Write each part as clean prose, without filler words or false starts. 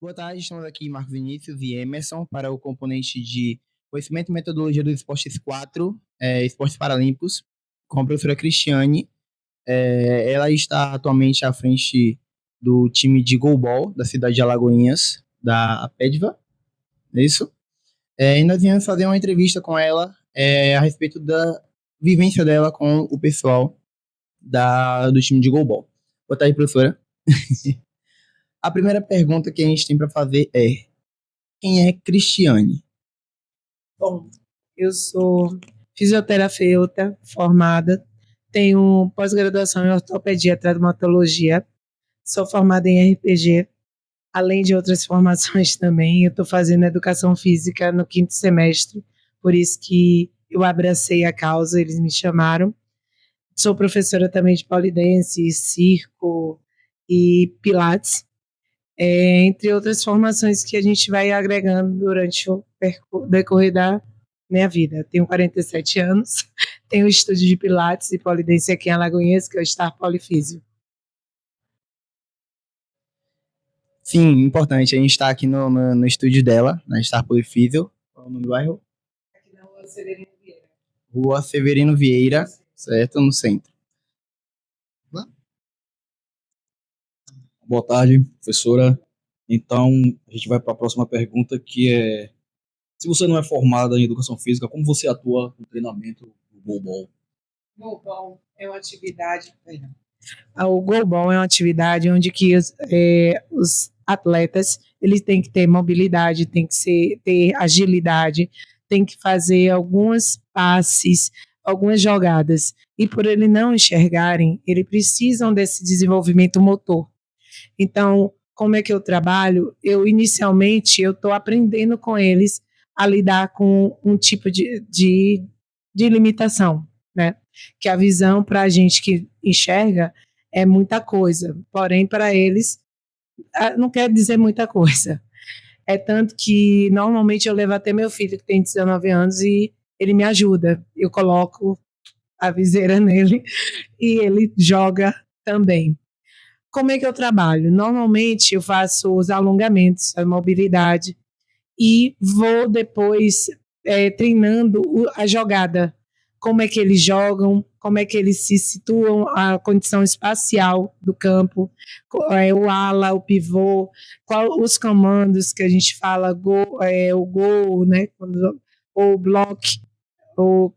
Boa tarde, estamos aqui Marco Vinícius e Emerson para o componente de Conhecimento e Metodologia dos Esportes 4, Esportes Paralímpicos, com a professora Cristiane. Ela está atualmente à frente do time de goalball da cidade de Alagoinhas, da APEDVA, é isso? E nós viemos fazer uma entrevista com ela a respeito da vivência dela com o pessoal do time de goalball. Boa tarde, professora. A primeira pergunta que a gente tem para fazer é: quem é Cristiane? Bom, eu sou fisioterapeuta formada, tenho pós-graduação em ortopedia e traumatologia, sou formada em RPG, além de outras formações também. Eu estou fazendo educação física no 5º semestre, por isso que eu abracei a causa, eles me chamaram. Sou professora também de pole dance, circo e pilates, entre outras formações que a gente vai agregando durante o decorrer da minha vida. Tenho 47 anos, tenho estúdio de pilates e pole dance aqui em Alagoinhas, que é o Star Polifísio. Sim, importante. A gente está aqui no estúdio dela, na Star Polifísio. Qual é o nome do bairro? Aqui na Rua Severino Vieira. Rua Severino Vieira, certo? No centro. Boa tarde, professora. Então, a gente vai para a próxima pergunta, que é: se você não é formada em educação física, como você atua no treinamento do goalball? Goalball é uma atividade... O goalball é uma atividade onde que os atletas eles têm que ter mobilidade, têm que ter agilidade, têm que fazer alguns passes, algumas jogadas. E por eles não enxergarem, eles precisam desse desenvolvimento motor. Então, como é que eu trabalho? Inicialmente, eu estou aprendendo com eles a lidar com um tipo de limitação, né? Que a visão para a gente que enxerga é muita coisa, porém para eles não quer dizer muita coisa. É tanto que normalmente eu levo até meu filho, que tem 19 anos, e ele me ajuda. Eu coloco a viseira nele e ele joga também. Como é que eu trabalho? Normalmente eu faço os alongamentos, a mobilidade, e vou depois treinando a jogada. Como é que eles jogam, como é que eles se situam, a condição espacial do campo, o ala, o pivô, os comandos que a gente fala, o gol, né? O bloque,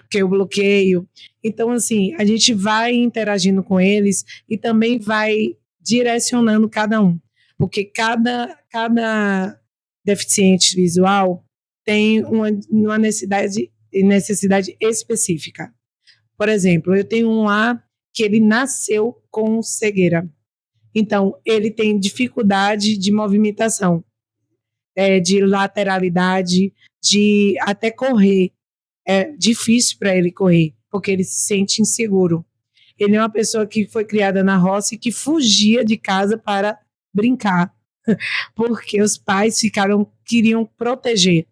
que o bloqueio. Então, assim, a gente vai interagindo com eles e também vai direcionando cada um, porque cada deficiente visual tem uma necessidade específica. Por exemplo, eu tenho um lá que ele nasceu com cegueira, então ele tem dificuldade de movimentação, de lateralidade, de até correr. É difícil para ele correr, porque ele se sente inseguro. Ele é uma pessoa que foi criada na roça e que fugia de casa para brincar, porque os pais queriam proteger.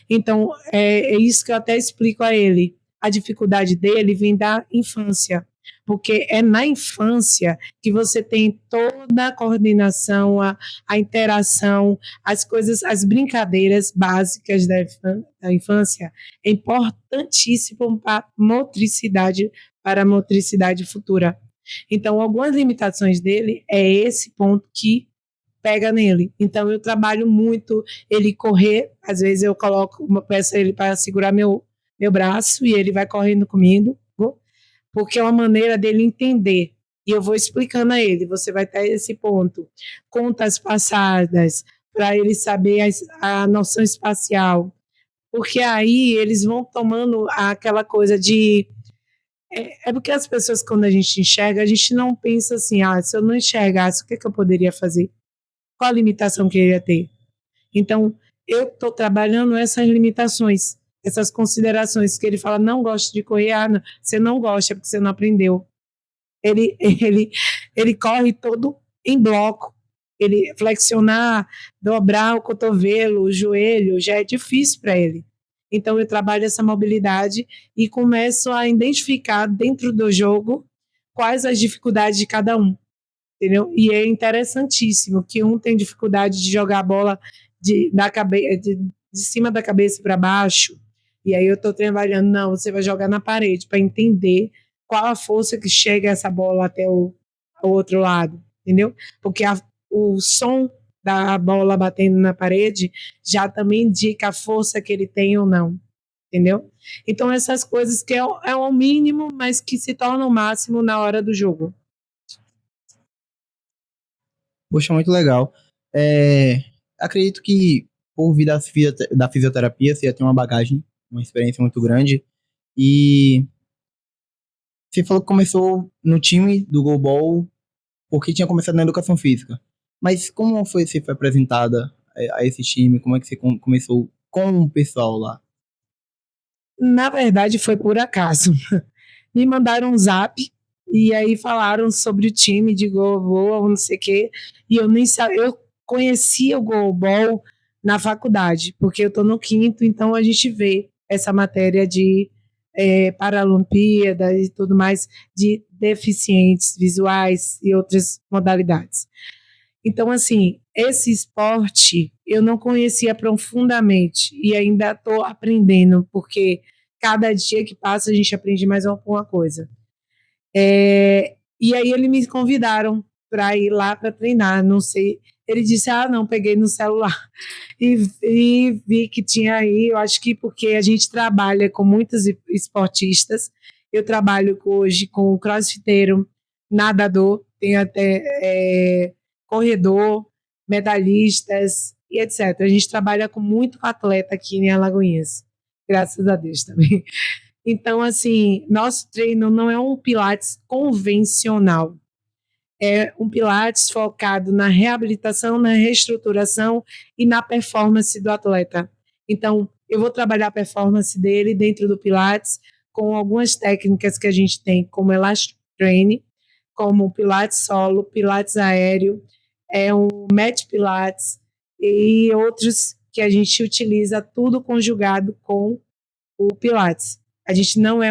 Então, é isso que eu até explico a ele. A dificuldade dele vem da infância, porque é na infância que você tem toda a coordenação, a interação, as coisas, as brincadeiras básicas da infância. É importantíssimo para a motricidade futura. Então, algumas limitações dele é esse ponto que pega nele. Então, eu trabalho muito ele correr. Às vezes, eu peço ele para segurar meu braço e ele vai correndo comigo, porque é uma maneira dele entender. E eu vou explicando a ele, você vai ter esse ponto. Contas passadas, para ele saber a noção espacial. Porque aí eles vão tomando aquela coisa de... porque as pessoas, quando a gente enxerga, a gente não pensa assim, se eu não enxergasse, o que eu poderia fazer? Qual a limitação que ele ia ter? Então, eu estou trabalhando essas limitações, essas considerações, que ele fala, não gosto de correr, não, você não gosta porque você não aprendeu. Ele corre todo em bloco, ele flexionar, dobrar o cotovelo, o joelho, já é difícil para ele. Então, eu trabalho essa mobilidade e começo a identificar dentro do jogo quais as dificuldades de cada um. entendeu? E é interessantíssimo que um tem dificuldade de jogar a bola de cima da cabeça para baixo, e aí eu estou trabalhando, não, você vai jogar na parede para entender qual a força que chega essa bola até o outro lado, entendeu? Porque o som da bola batendo na parede já também indica a força que ele tem ou não, entendeu? Então essas coisas que é o mínimo, mas que se tornam o máximo na hora do jogo. Poxa, muito legal. Acredito que por vir da fisioterapia, você já tem uma bagagem, uma experiência muito grande. E você falou que começou no time do Goalball porque tinha começado na educação física. Mas como você foi apresentada a esse time? Como é que você começou com o pessoal lá? Na verdade, foi por acaso. Me mandaram um zap e aí falaram sobre o time de goalball, não sei o quê, e eu nem sabia, eu conhecia o goalball na faculdade, porque eu estou no quinto, então a gente vê essa matéria de Paralimpíada e tudo mais, de deficientes visuais e outras modalidades. Então, assim, esse esporte eu não conhecia profundamente e ainda estou aprendendo, porque cada dia que passa a gente aprende mais alguma coisa. E aí eles me convidaram para ir lá para treinar, não sei. Ele disse, não, peguei no celular e vi que tinha aí, eu acho que porque a gente trabalha com muitos esportistas, eu trabalho hoje com crossfiteiro, nadador, tem até corredor, medalhistas e etc. A gente trabalha com muito atleta aqui em Alagoinhas, graças a Deus também. Então, assim, nosso treino não é um pilates convencional. É um pilates focado na reabilitação, na reestruturação e na performance do atleta. Então, eu vou trabalhar a performance dele dentro do pilates com algumas técnicas que a gente tem, como Elastic Training, como pilates solo, pilates aéreo, um mat pilates e outros que a gente utiliza tudo conjugado com o pilates. A gente não é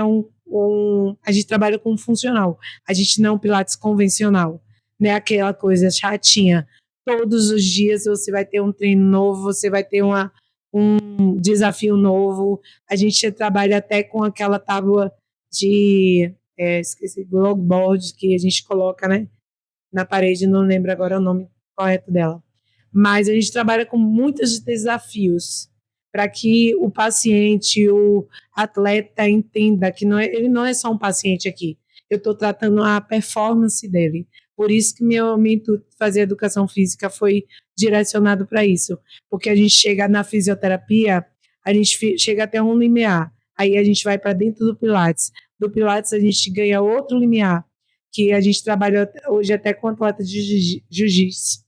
a gente trabalha com funcional. A gente não é um pilates convencional, né? Aquela coisa chatinha. Todos os dias você vai ter um treino novo, você vai ter um desafio novo. A gente trabalha até com aquela tábua de esqueci, logboard que a gente coloca, né, na parede, não lembro agora o nome correto dela. Mas a gente trabalha com muitos desafios para que o paciente, o atleta entenda que ele não é só um paciente aqui. Eu estou tratando a performance dele. Por isso que meu intuito de fazer educação física foi direcionado para isso. Porque a gente chega na fisioterapia, a gente chega até um limiar. Aí a gente vai para dentro do Pilates. Do Pilates a gente ganha outro limiar, que a gente trabalha hoje até com atleta de jiu-jitsu.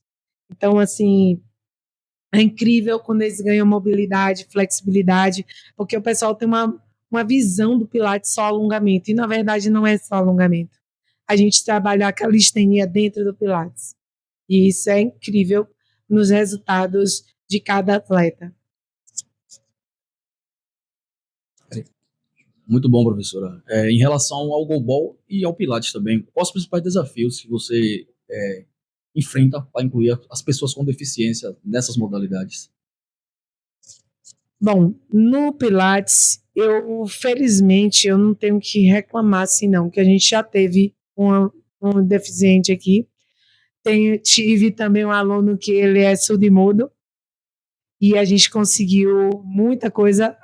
Então, assim, é incrível quando eles ganham mobilidade, flexibilidade, porque o pessoal tem uma visão do Pilates só alongamento, e na verdade não é só alongamento. A gente trabalha a calistenia dentro do Pilates. E isso é incrível nos resultados de cada atleta. Muito bom, professora. Em relação ao goalball e ao pilates também, quais os principais desafios que você enfrenta para incluir as pessoas com deficiência nessas modalidades? Bom, no Pilates, felizmente, eu não tenho que reclamar assim não, que a gente já teve um deficiente aqui. Tive também um aluno que ele é surdo e mudo, e a gente conseguiu muita coisa.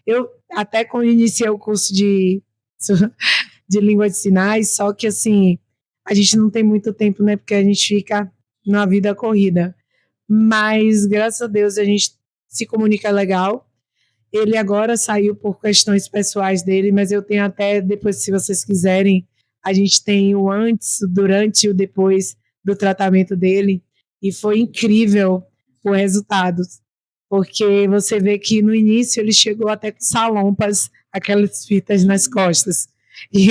Eu até quando iniciei o curso de língua de sinais, só que assim, a gente não tem muito tempo, né, porque a gente fica na vida corrida. Mas, graças a Deus, a gente se comunica legal. Ele agora saiu por questões pessoais dele, mas eu tenho até, depois, se vocês quiserem, a gente tem o antes, o durante e o depois do tratamento dele, e foi incrível o resultado, porque você vê que no início ele chegou até com salompas, aquelas fitas nas costas, e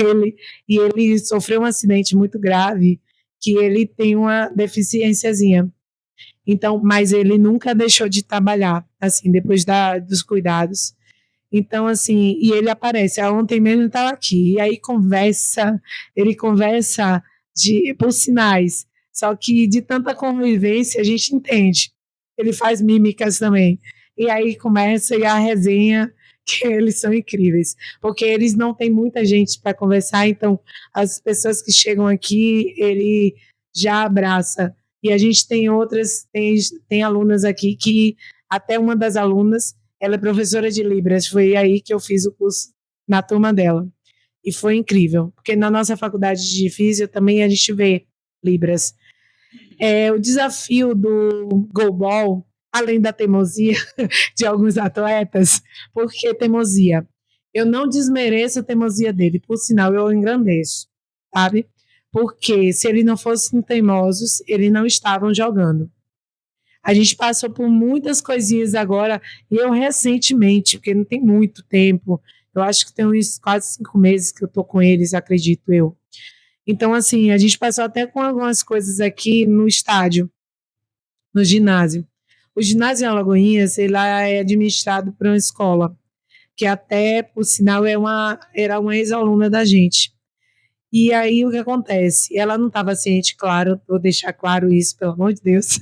ele sofreu um acidente muito grave, que ele tem uma deficiênciazinha. Então, mas ele nunca deixou de trabalhar, assim, depois dos cuidados. Então, assim, e ele aparece. Ontem mesmo ele estava aqui, e aí ele conversa por sinais. Só que de tanta convivência a gente entende. Ele faz mímicas também. E aí começa a resenha, que eles são incríveis. Porque eles não têm muita gente para conversar, então as pessoas que chegam aqui, ele já abraça. E a gente tem outras, tem alunas aqui que, até uma das alunas, ela é professora de Libras, foi aí que eu fiz o curso na turma dela. E foi incrível, porque na nossa faculdade de física também a gente vê Libras. O desafio do goalball, além da teimosia de alguns atletas, porque teimosia? Eu não desmereço a teimosia dele, por sinal, eu engrandeço, sabe? Porque se eles não fossem teimosos, eles não estavam jogando. A gente passou por muitas coisinhas agora, e eu recentemente, porque não tem muito tempo, eu acho que tem uns quase 5 meses que eu tô com eles, acredito eu. Então, assim, a gente passou até com algumas coisas aqui no estádio, no ginásio. O ginásio em Alagoinhas, ele é administrado por uma escola, que até, por sinal, era uma ex-aluna da gente. E aí, o que acontece? Ela não estava ciente, claro, vou deixar claro isso, pelo amor de Deus,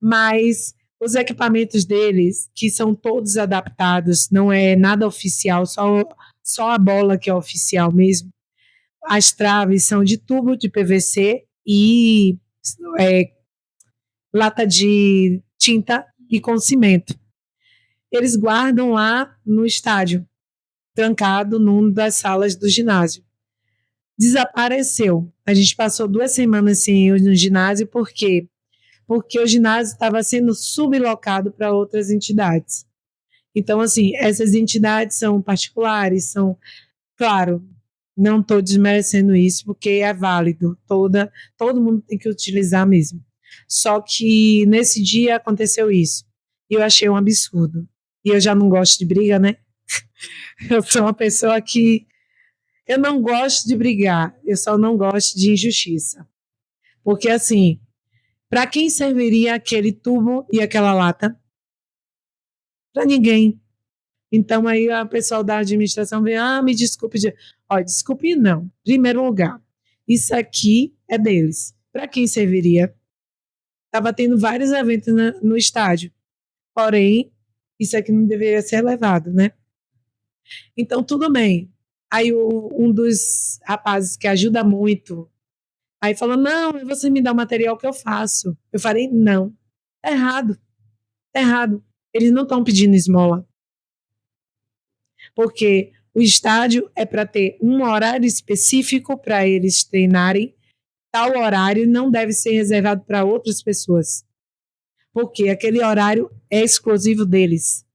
mas os equipamentos deles, que são todos adaptados, não é nada oficial, só a bola que é oficial mesmo. As traves são de tubo de PVC e lata de tinta e com cimento. Eles guardam lá no estádio, trancado numa das salas do ginásio. Desapareceu. A gente passou 2 semanas sem ir no ginásio, por quê? Porque o ginásio estava sendo sublocado para outras entidades. Então, assim, essas entidades são particulares, claro, não estou desmerecendo isso, porque é válido, todo mundo tem que utilizar mesmo. Só que nesse dia aconteceu isso, e eu achei um absurdo. E eu já não gosto de briga, né? Eu sou uma pessoa que eu não gosto de brigar, eu só não gosto de injustiça. Porque, assim, para quem serviria aquele tubo e aquela lata? Para ninguém. Então, aí a pessoal da administração vem, me desculpe. Desculpe não. Primeiro lugar, isso aqui é deles. Para quem serviria? Estava tendo vários eventos no estádio. Porém, isso aqui não deveria ser levado, né? Então, tudo bem. Aí um dos rapazes que ajuda muito, aí falou, não, você me dá o material que eu faço. Eu falei, não, tá errado, tá errado. Eles não estão pedindo esmola. Porque o estádio é para ter um horário específico para eles treinarem, tal horário não deve ser reservado para outras pessoas, porque aquele horário é exclusivo deles.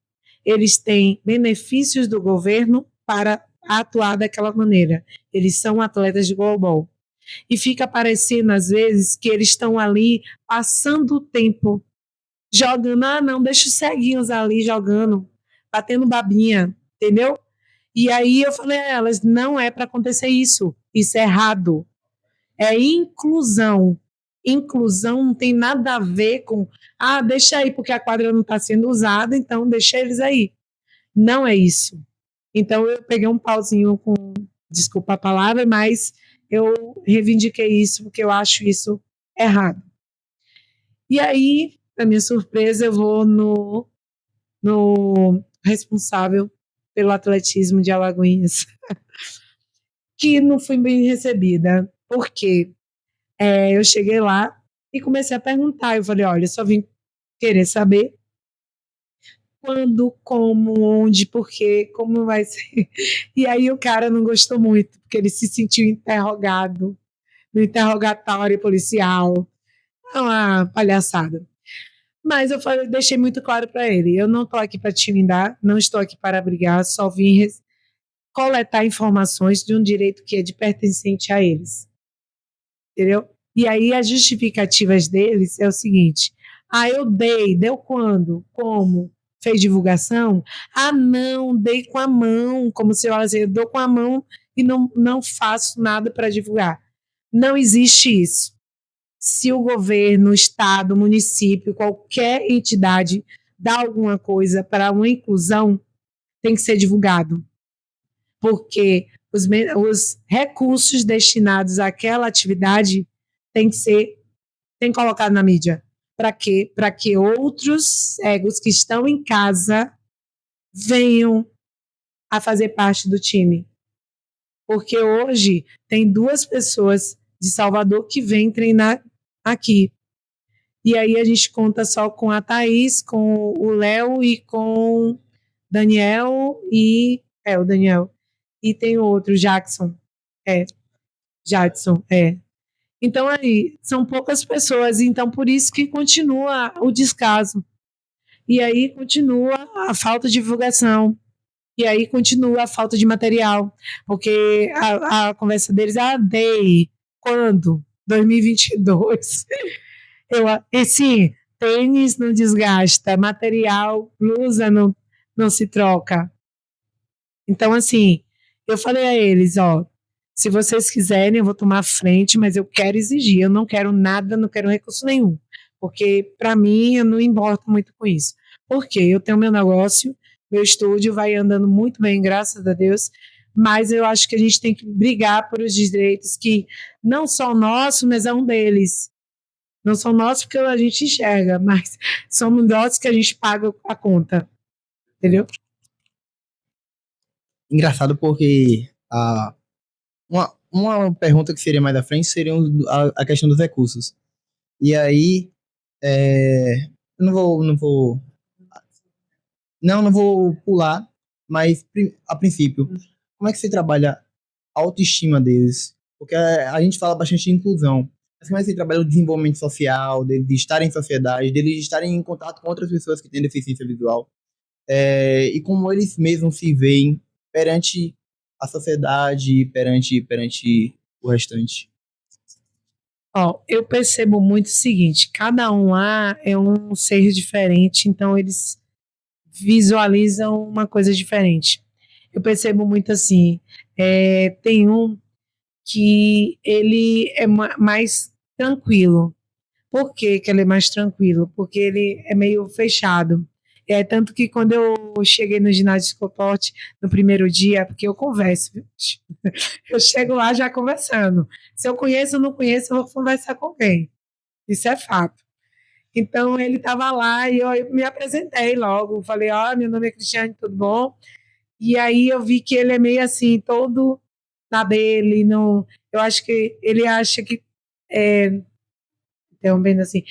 Eles têm benefícios do governo para atuar daquela maneira. Eles são atletas de goalball. E fica parecendo, às vezes, que eles estão ali passando o tempo, jogando. Não, deixa os ceguinhos ali jogando, batendo babinha, entendeu? E aí eu falei a elas, não é para acontecer isso. Isso é errado. É inclusão. Inclusão não tem nada a ver com, deixa aí porque a quadra não está sendo usada, então deixa eles aí. Não é isso. Então eu peguei um pauzinho com, desculpa a palavra, mas eu reivindiquei isso porque eu acho isso errado. E aí, para minha surpresa, eu vou no responsável pelo atletismo de Alagoinhas, que não fui bem recebida. Por quê? Eu cheguei lá e comecei a perguntar. Eu falei, olha, só vim querer saber quando, como, onde, por quê, como vai ser. E aí o cara não gostou muito, porque ele se sentiu interrogado no interrogatório policial. É uma palhaçada. Mas eu deixei muito claro para ele, eu não estou aqui para te intimidar, não estou aqui para brigar, só vim coletar informações de um direito que é de pertencente a eles. Entendeu? E aí as justificativas deles é o seguinte, eu deu quando? Como? Fez divulgação? Não, dei com a mão, como se eu dou com a mão e não faço nada para divulgar. Não existe isso. Se o governo, o estado, o município, qualquer entidade dá alguma coisa para uma inclusão, tem que ser divulgado. Porque os recursos destinados àquela atividade têm que ser tem colocado na mídia? Para quê? Para que outros cegos que estão em casa venham a fazer parte do time. Porque hoje tem 2 pessoas de Salvador que vêm treinar aqui. E aí a gente conta só com a Thaís, com o Léo e com Daniel e... o Daniel. E tem outro, Jackson. Jadson. Então, aí, são poucas pessoas, então por isso que continua o descaso. E aí continua a falta de divulgação. E aí continua a falta de material. Porque a conversa deles, Day, quando? 2022. Esse tênis não desgasta, material, blusa não se troca. Então, assim, eu falei a eles, se vocês quiserem, eu vou tomar frente, mas eu quero exigir, eu não quero nada, não quero recurso nenhum, porque para mim eu não importo muito com isso. Porque eu tenho meu negócio, meu estúdio vai andando muito bem, graças a Deus, mas eu acho que a gente tem que brigar por os direitos que não são nossos, mas é um deles. Não são nossos porque a gente enxerga, mas somos nossos que a gente paga a conta. Entendeu? Engraçado porque uma pergunta que seria mais à frente seria a questão dos recursos. E aí, não vou pular, mas a princípio, como é que você trabalha a autoestima deles? Porque a gente fala bastante de inclusão, mas como é que você trabalha o desenvolvimento social, deles de estarem em sociedade, deles de estarem em contato com outras pessoas que têm deficiência visual, e como eles mesmos se veem perante a sociedade, perante o restante? Eu percebo muito o seguinte, cada um lá é um ser diferente, então eles visualizam uma coisa diferente. Eu percebo muito assim, tem um que ele é mais tranquilo. Por que ele é mais tranquilo? Porque ele é meio fechado. Tanto que quando eu cheguei no ginásio de esporte no primeiro dia, porque eu converso, viu? Eu chego lá já conversando. Se eu conheço ou não conheço, eu vou conversar com quem. Isso é fato. Então ele estava lá e eu me apresentei logo. Falei, meu nome é Cristiane, tudo bom? E aí eu vi que ele é meio assim, todo na dele. Não, eu acho que ele acha que também assim,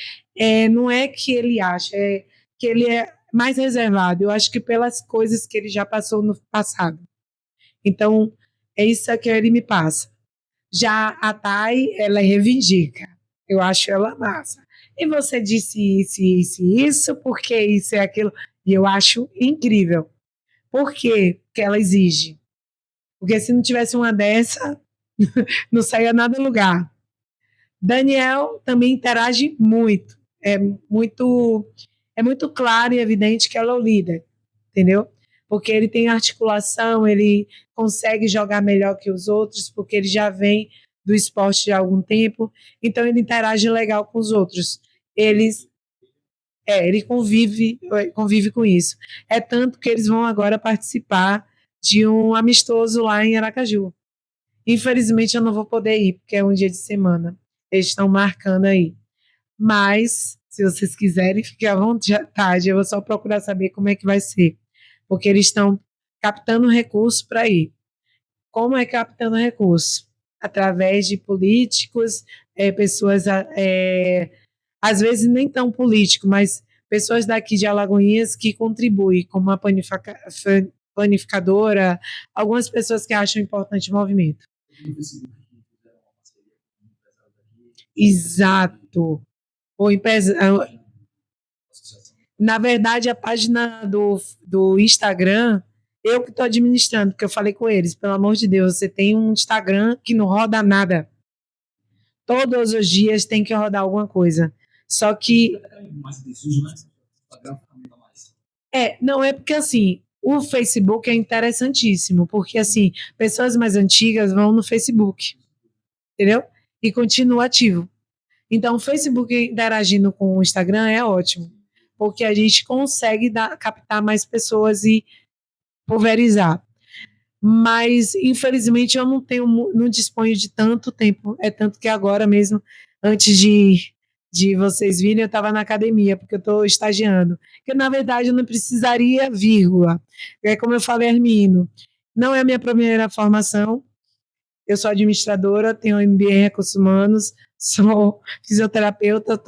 não é que ele acha, é que ele é mais reservado. Eu acho que pelas coisas que ele já passou no passado. Então, é isso que ele me passa. Já a Thay, ela reivindica. Eu acho ela massa. E você disse isso, porque isso e aquilo. E eu acho incrível. Por quê? Porque ela exige. Porque se não tivesse uma dessa, não saía nada do lugar. Daniel também interage muito. É muito claro e evidente que ela é o líder, entendeu? Porque ele tem articulação, ele consegue jogar melhor que os outros, porque ele já vem do esporte há algum tempo, então ele interage legal com os outros. Ele convive com isso. É tanto que eles vão agora participar de um amistoso lá em Aracaju. Infelizmente eu não vou poder ir, porque é um dia de semana. Eles estão marcando aí. Mas, se vocês quiserem, fiquem à vontade. Eu vou só procurar saber como é que vai ser. Porque eles estão captando recurso para ir. Como é captando recurso? Através de políticos, pessoas, às vezes nem tão político, mas pessoas daqui de Alagoinhas que contribuem, como a panificadora, algumas pessoas que acham importante o movimento. Exato. Na verdade, a página do Instagram, eu que estou administrando, porque eu falei com eles, pelo amor de Deus, você tem um Instagram que não roda nada. Todos os dias tem que rodar alguma coisa. Só que... não, é porque assim, o Facebook é interessantíssimo, porque assim, pessoas mais antigas vão no Facebook, entendeu? E continua ativo. Então, o Facebook interagindo com o Instagram é ótimo, porque a gente consegue captar mais pessoas e pulverizar. Mas, infelizmente, eu não disponho de tanto tempo. É tanto que agora mesmo, antes de de vocês virem, eu estava na academia, porque eu estou estagiando. Que, na verdade, eu não precisaria, vírgula. É como eu falei, Hermino, não é a minha primeira formação, eu sou administradora, tenho MBA em Recursos Humanos, sou fisioterapeuta,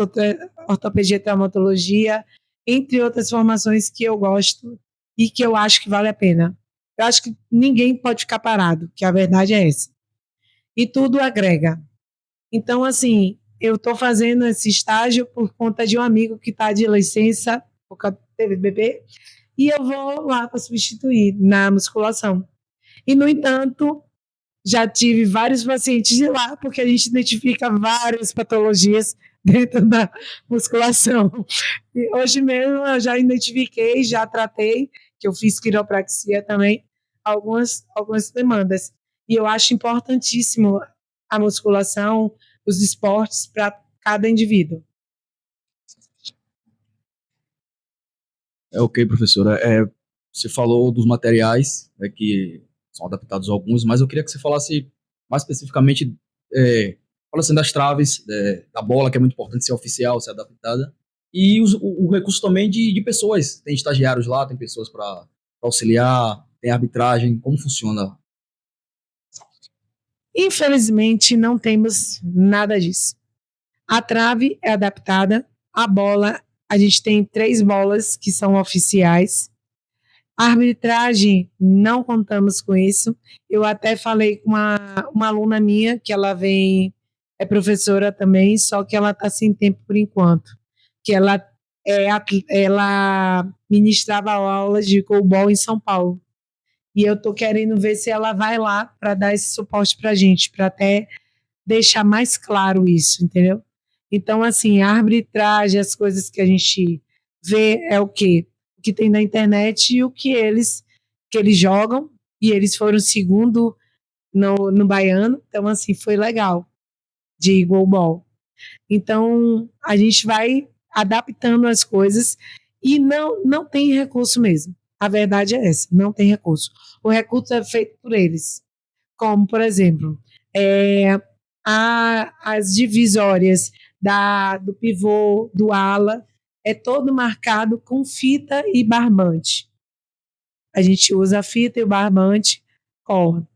ortopedia e traumatologia, entre outras formações que eu gosto e que eu acho que vale a pena. Eu acho que ninguém pode ficar parado, que a verdade é essa. E tudo agrega. Então, assim, eu estou fazendo esse estágio por conta de um amigo que está de licença, por causa do TVBB, e eu vou lá para substituir na musculação. E, no entanto, já tive vários pacientes de lá, porque a gente identifica várias patologias dentro da musculação. E hoje mesmo eu já identifiquei, já tratei, que eu fiz quiropraxia também, algumas demandas. E eu acho importantíssimo a musculação, os esportes para cada indivíduo. Ok, professora. Você falou dos materiais, né, que são adaptados a alguns, mas eu queria que você falasse mais especificamente, fala assim, das traves, da bola, que é muito importante ser oficial, ser adaptada, e o recurso também de pessoas. Tem estagiários lá, tem pessoas para auxiliar, tem arbitragem, como funciona? Infelizmente, não temos nada disso. A trave é adaptada, a bola, a gente tem 3 bolas que são oficiais. A arbitragem, não contamos com isso. Eu até falei com uma aluna minha, que ela é professora também, só que ela está sem tempo por enquanto. Que ela ministrava aulas de goalball em São Paulo. E eu estou querendo ver se ela vai lá para dar esse suporte para a gente, para até deixar mais claro isso, entendeu? Então, assim, a arbitragem, as coisas que a gente vê é o quê? O que tem na internet e o que eles jogam, e eles foram segundo no Baiano, então, assim, foi legal, de goalball. Então, a gente vai adaptando as coisas e não tem recurso mesmo. A verdade é essa, não tem recurso. O recurso é feito por eles. Como, por exemplo, as divisórias do pivô, do ala, é todo marcado com fita e barbante. A gente usa a fita e o barbante, cola.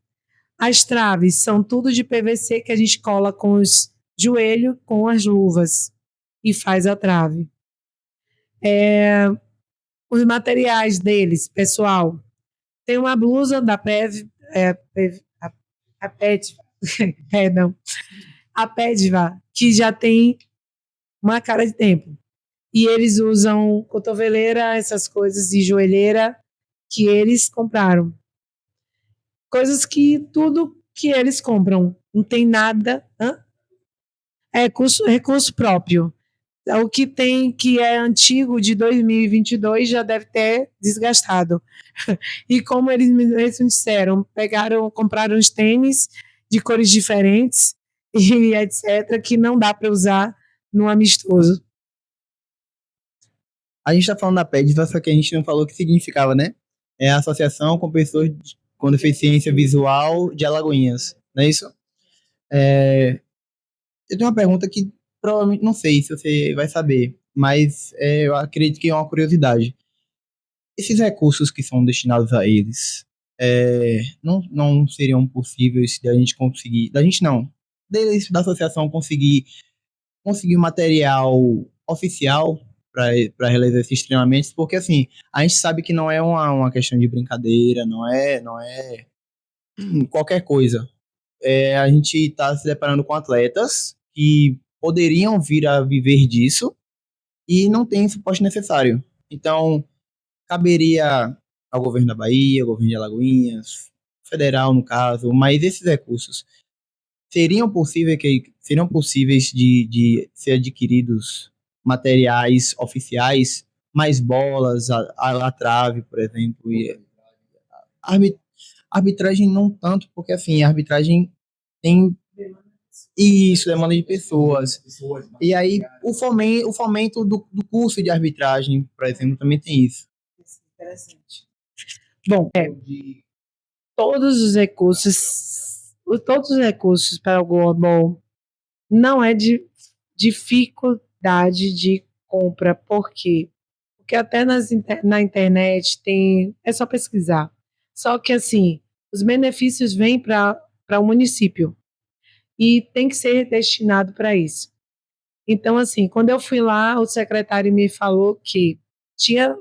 As traves são tudo de PVC que a gente cola com os joelhos, com as luvas e faz a trave. Os materiais deles, pessoal, tem uma blusa da a PET, perdão, a PEDVA, que já tem uma cara de tempo. E eles usam cotoveleira, essas coisas, e joelheira que eles compraram. Coisas que tudo que eles compram. Não tem nada. É recurso próprio. O que tem que é antigo de 2022 já deve ter desgastado. E como eles mesmos disseram, compraram os tênis de cores diferentes e etc, que não dá para usar no amistoso. A gente está falando da PEDVA, só que a gente não falou o que significava, né? É a Associação com Pessoas com Deficiência Visual de Alagoinhas, não é isso? Eu tenho uma pergunta que provavelmente não sei se você vai saber, mas eu acredito que é uma curiosidade. Esses recursos que são destinados a eles não seriam possíveis da gente conseguir, da gente não, deles, da associação conseguir material oficial para realizar esses treinamentos, porque assim, a gente sabe que não é uma questão de brincadeira, não é qualquer coisa. A gente está se deparando com atletas que poderiam vir a viver disso e não tem o suporte necessário. Então, caberia ao governo da Bahia, ao governo de Alagoinhas, federal no caso, mas esses recursos seriam possíveis de ser adquiridos materiais oficiais, mais bolas, a trave, por exemplo, e arbitragem não tanto, porque assim, a arbitragem tem isso, demanda de pessoas. E aí o fomento do curso de arbitragem, por exemplo, também tem isso. Interessante. Bom, todos os recursos para o global não é idade de compra. Por quê? Porque até na internet é só pesquisar. Só que, assim, os benefícios vêm para o município e tem que ser destinado para isso. Então, assim, quando eu fui lá, o secretário me falou que tinha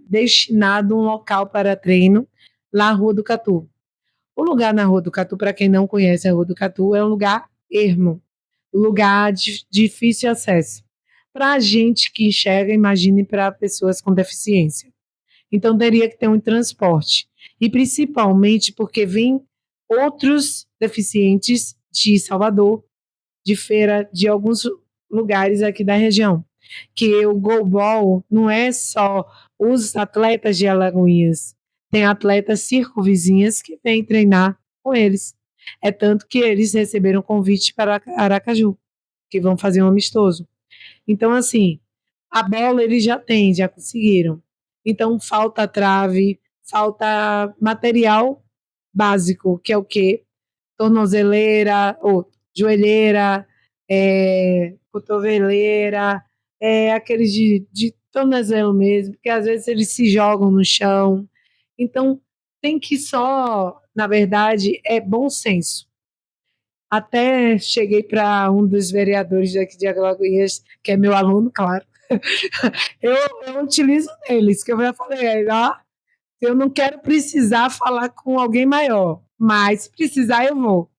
destinado um local para treino lá na Rua do Catu. O lugar na Rua do Catu, para quem não conhece a Rua do Catu, é um lugar ermo, um lugar de difícil acesso. Para a gente que enxerga, imagine para pessoas com deficiência. Então, teria que ter um transporte. E principalmente porque vêm outros deficientes de Salvador, de feira, de alguns lugares aqui da região. Que o goalball não é só os atletas de Alagoinhas, tem atletas circunvizinhas que vêm treinar com eles. É tanto que eles receberam convite para Aracaju, que vão fazer um amistoso. Então, assim, a bola eles já têm, já conseguiram. Então, falta trave, falta material básico, que é o quê? Tornozeleira, ou joelheira, cotoveleira, aqueles de tornozelo mesmo, porque às vezes eles se jogam no chão. Então, tem que só, na verdade, é bom senso. Até cheguei para um dos vereadores daqui de Alagoinhas, que é meu aluno, claro. eu utilizo eles, que eu já falei, eu não quero precisar falar com alguém maior, mas se precisar eu vou.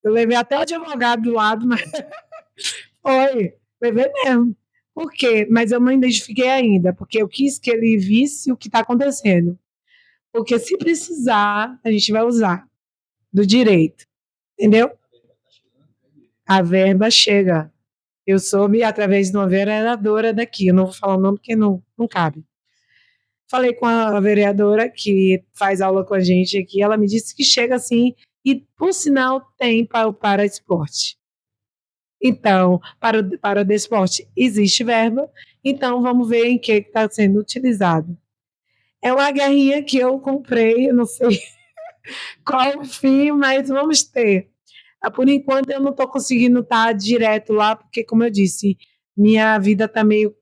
Eu levei até o advogado do lado, mas levei mesmo. Por quê? Mas eu não identifiquei ainda, porque eu quis que ele visse o que está acontecendo. Porque se precisar, a gente vai usar do direito, entendeu? A verba chega. Eu soube através de uma vereadora daqui, eu não vou falar o nome porque não cabe. Falei com a vereadora que faz aula com a gente aqui, ela me disse que chega assim, e por sinal tem para esporte. Então, para o desporte existe verba, então vamos ver em que está sendo utilizado. É uma guerrinha que eu comprei, eu não sei qual o fim, mas vamos ter. Por enquanto eu não estou conseguindo estar direto lá, porque, como eu disse, minha vida está meio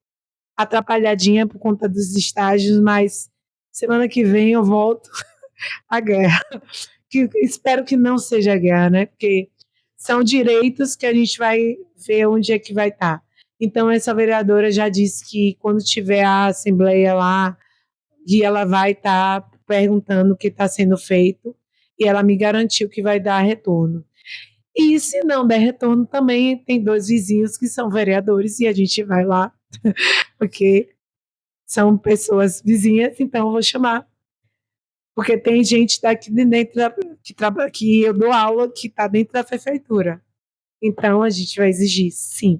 atrapalhadinha por conta dos estágios, mas semana que vem eu volto à guerra. Espero que não seja guerra, né? Porque são direitos que a gente vai ver onde é que vai estar. Então, essa vereadora já disse que quando tiver a assembleia lá, e ela vai estar perguntando o que está sendo feito, e ela me garantiu que vai dar retorno. E se não der retorno, também tem 2 vizinhos que são vereadores, e a gente vai lá, porque são pessoas vizinhas, então eu vou chamar. Porque tem gente daqui de dentro que eu dou aula que está dentro da prefeitura. Então a gente vai exigir, sim.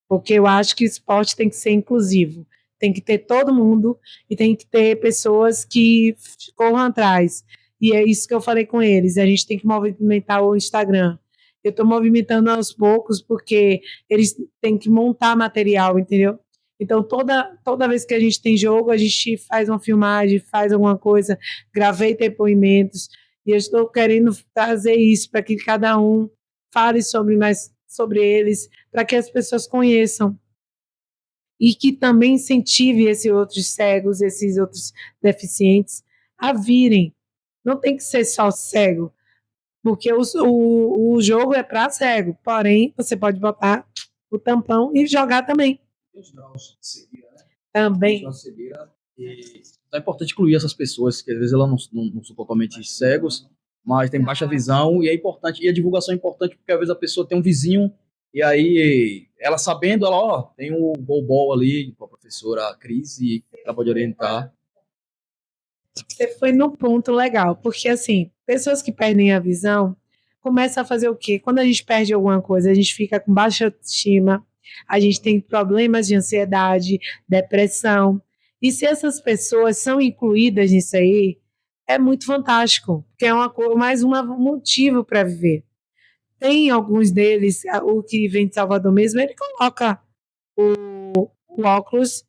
Porque eu acho que o esporte tem que ser inclusivo. Tem que ter todo mundo e tem que ter pessoas que corram atrás. E é isso que eu falei com eles. A gente tem que movimentar o Instagram. Eu estou movimentando aos poucos porque eles têm que montar material, entendeu? Então, toda vez que a gente tem jogo, a gente faz uma filmagem, faz alguma coisa, gravei depoimentos, e eu estou querendo trazer isso para que cada um fale sobre eles, para que as pessoas conheçam e que também incentive esses outros cegos, esses outros deficientes a virem. Não tem que ser só cego, porque o jogo é para cego, porém você pode botar o tampão e jogar também. Os graus de cegueira, né? Também. É importante incluir essas pessoas, que às vezes elas não são totalmente cegos, mas tem baixa visão, e é importante, e a divulgação é importante, porque às vezes a pessoa tem um vizinho, e aí ela sabendo, tem o goalball ali, com a professora Cris, e ela pode orientar. Você foi no ponto legal, porque assim, pessoas que perdem a visão começam a fazer o quê? Quando a gente perde alguma coisa, a gente fica com baixa autoestima, a gente tem problemas de ansiedade, depressão. E se essas pessoas são incluídas nisso aí, é muito fantástico, porque é mais um motivo para viver. Tem alguns deles, o que vem de Salvador mesmo, ele coloca o óculos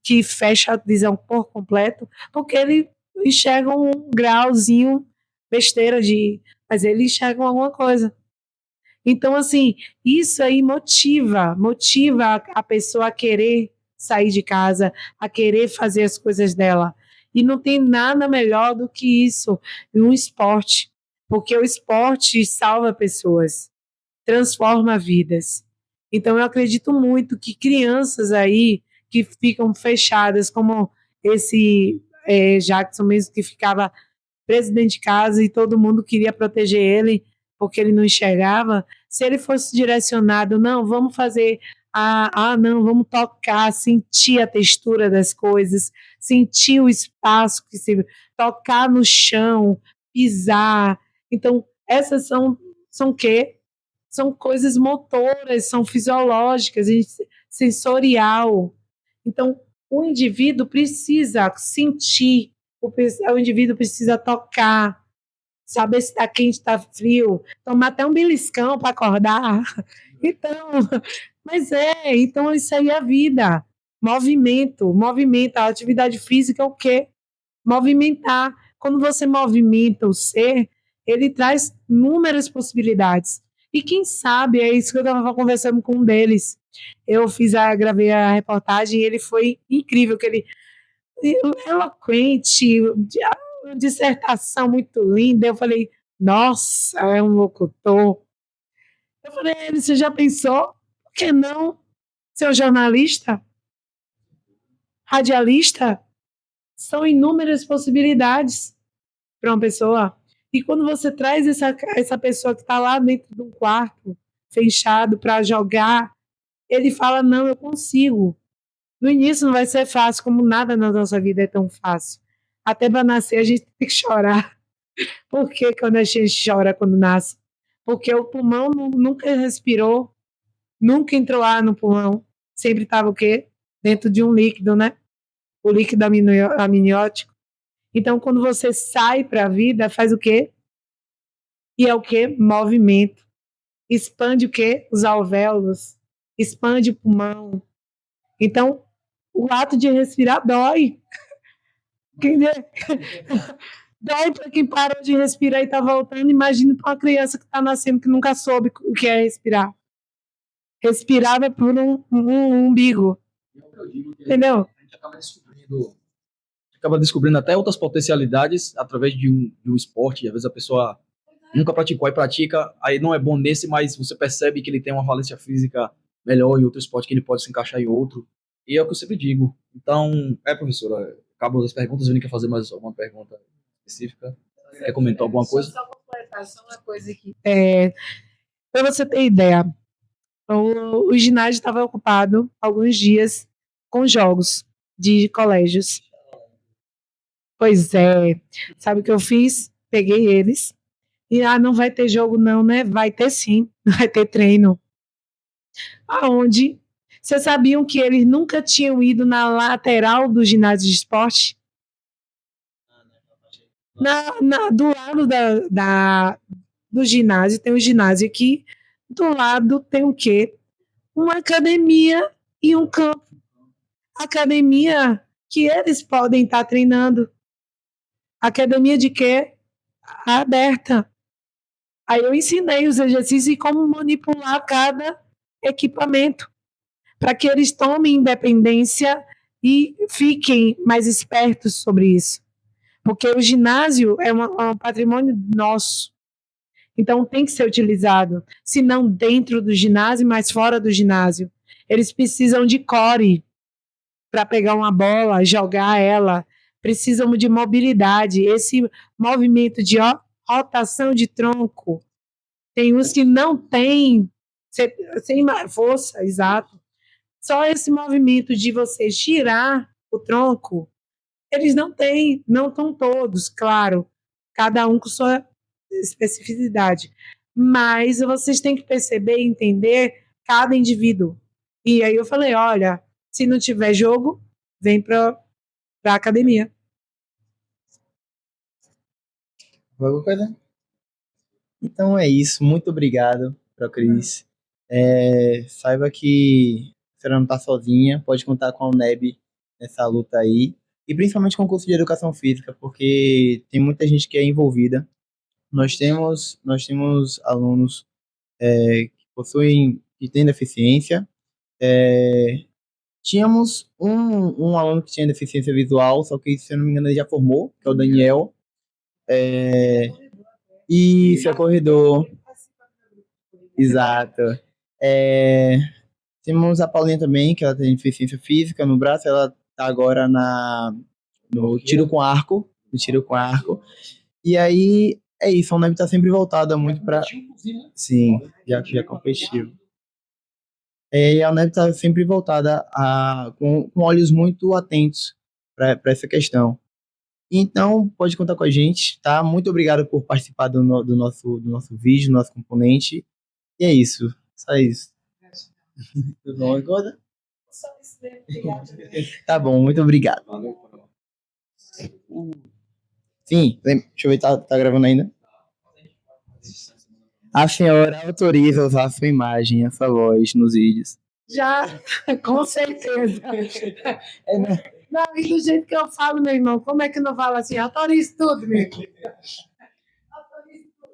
que fecha a visão por completo, porque ele enxerga um grauzinho besteira mas ele enxerga alguma coisa. Então, assim, isso aí motiva a pessoa a querer sair de casa, a querer fazer as coisas dela. E não tem nada melhor do que isso, um esporte, porque o esporte salva pessoas, transforma vidas. Então, eu acredito muito que crianças aí que ficam fechadas, como esse Jackson mesmo, que ficava preso dentro de casa e todo mundo queria proteger ele porque ele não enxergava, se ele fosse direcionado, não, vamos fazer, não, vamos tocar, sentir a textura das coisas, sentir o espaço, que se tocar no chão, pisar. Então, essas são o quê? São coisas motoras, são fisiológicas, sensorial. Então, o indivíduo precisa sentir, o indivíduo precisa tocar, saber se está quente, está frio, tomar até um beliscão para acordar. Então, então isso aí é a vida. Movimento, a atividade física é o quê? Movimentar. Quando você movimenta o ser, ele traz inúmeras possibilidades. E quem sabe, é isso que eu estava conversando com um deles. Gravei a reportagem e ele foi incrível, que ele eloquente, uma dissertação muito linda. Eu falei, nossa, é um locutor. Eu falei, você já pensou? Por que não ser um jornalista? Radialista? São inúmeras possibilidades para uma pessoa. E quando você traz essa pessoa que está lá dentro de um quarto, fechado, para jogar, ele fala, não, eu consigo. No início não vai ser fácil, como nada na nossa vida é tão fácil. Até para nascer a gente tem que chorar. Por que quando a gente chora quando nasce? Porque o pulmão nunca respirou, nunca entrou ar no pulmão. Sempre estava o quê? Dentro de um líquido, né? O líquido amniótico. Então, quando você sai para a vida, faz o quê? E é o quê? Movimento. Expande o quê? Os alvéolos. Expande o pulmão. Então, o ato de respirar dói. Dói para quem parou de respirar e está voltando. Imagina para uma criança que está nascendo que nunca soube o que é respirar. Respirava por um umbigo. Entendeu? A gente acaba descobrindo até outras potencialidades através de um esporte. Às vezes a pessoa nunca praticou e pratica, aí não é bom nesse, mas você percebe que ele tem uma valência física melhor em outro esporte, que ele pode se encaixar em outro. E é o que eu sempre digo. Então, professora, acabou as perguntas, eu quer fazer mais alguma pergunta específica? Quer comentar alguma coisa? Só completação, uma coisa aqui. Para você ter ideia, o ginásio estava ocupado alguns dias com jogos de colégios. Pois é. Sabe o que eu fiz? Peguei eles. E, não vai ter jogo não, né? Vai ter sim. Vai ter treino. Aonde? Vocês sabiam que eles nunca tinham ido na lateral do ginásio de esporte? Do lado do ginásio, tem um ginásio aqui. Do lado tem o quê? Uma academia e um campo. Academia que eles podem estar treinando. Academia de quê? Aberta. Aí eu ensinei os exercícios e como manipular cada equipamento para que eles tomem independência e fiquem mais espertos sobre isso. Porque o ginásio é um patrimônio nosso. Então tem que ser utilizado, se não dentro do ginásio, mas fora do ginásio. Eles precisam de core para pegar uma bola, jogar ela. Precisam de mobilidade, esse movimento de rotação de tronco. Tem uns que não têm sem força, exato. Só esse movimento de você girar o tronco, eles não têm, não estão todos, claro, cada um com sua especificidade. Mas vocês têm que perceber e entender cada indivíduo. E aí eu falei, olha, se não tiver jogo, vem para a academia. Alguma coisa? Então é isso. Muito obrigado, Procris. Saiba que você não está sozinha. Pode contar com a UNEB nessa luta aí. E principalmente com o curso de Educação Física, porque tem muita gente que é envolvida. Nós temos alunos que têm deficiência. Tínhamos um aluno que tinha deficiência visual, só que, se eu não me engano, ele já formou, que é o Daniel. Isso, é corredor. Exato. Temos a Paulinha também, que ela tem deficiência física no braço, ela tá agora no tiro com arco. No tiro com arco. E aí, é isso, a UNEB tá sempre voltada muito para. Sim, já competitivo. E a UNEB está sempre voltada com olhos muito atentos para essa questão. Então, pode contar com a gente, tá? Muito obrigado por participar do nosso vídeo, do nosso componente. E é isso. Só isso. Tudo bom agora? Tá bom, muito obrigado. Sim, deixa eu ver, tá gravando ainda? A senhora autoriza usar a sua imagem, a sua voz nos vídeos. Já, com certeza. Não, e do jeito que eu falo, meu irmão, como é que não fala assim? Autoriza tudo, meu irmão. Autoriza tudo.